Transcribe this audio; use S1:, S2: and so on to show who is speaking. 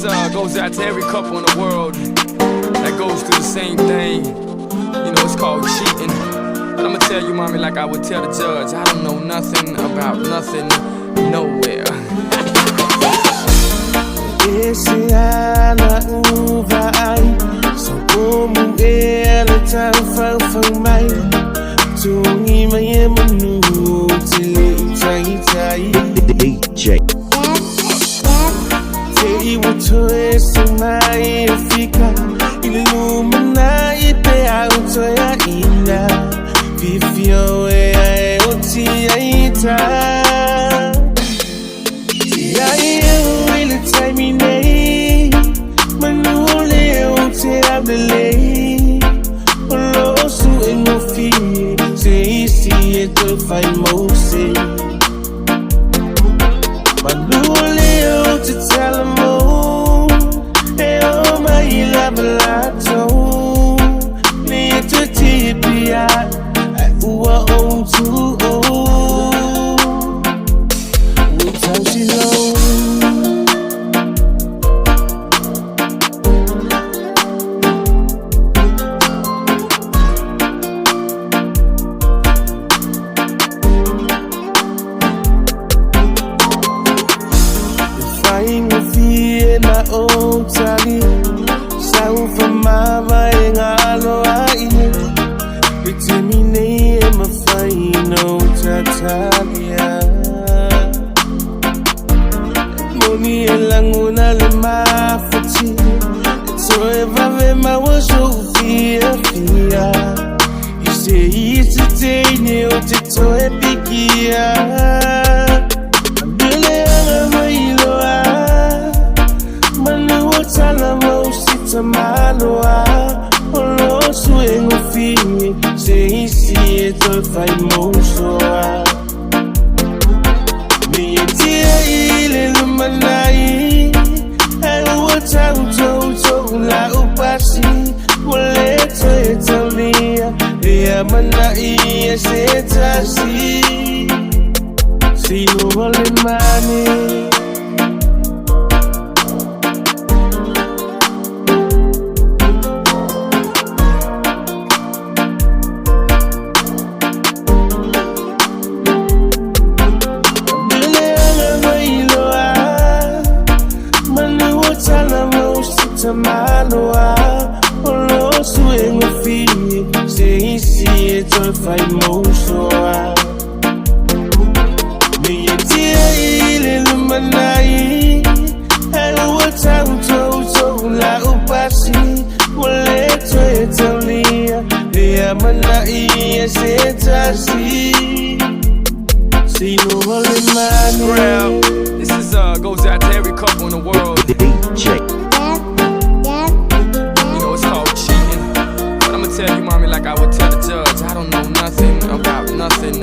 S1: goes out to every couple in the world that goes through the same thing. You know, it's called cheating. But I'ma tell you, mommy, like I would tell the judge, I don't know nothing about nothing nowhere.
S2: Esse ala vai, só como ela tá fafão mai. Tungi mai manu tili tai DJ. Te iwo esse mai fica ilumina ipe auto ya ina. Vivio e oti aita. Terminate, manule ute abdele. Olo su eno fi, se isi eto fai mose. Manule ute talamo, e o mai labalato. Ni eto tipia, ai ua o tu o. Without you know. Otali, saufa mama engalo ai. Vitamine mafaino tatalia. Moni elanguna le mafati. So eva ve ma washo fia. You say it's a day ne o te toe pikia. Salamo sita manoa, olo suengo fini, se isi eto fai mosoa. Mi etia ile lumanai, elu watauto la upasi, moleto etolia, ea manai esetasi, sino ole mani. Manoa, olo suengo fini, se isi eto fai mosoa. Mi etia ile lumanai, elu watauto la upasi, moleto etolia, ea manai esetasi, sino ole mani.
S1: This is goes out to every couple in the world.
S2: DJ.
S1: Tell you, mommy, like I would tell the judge, I don't know nothing about nothing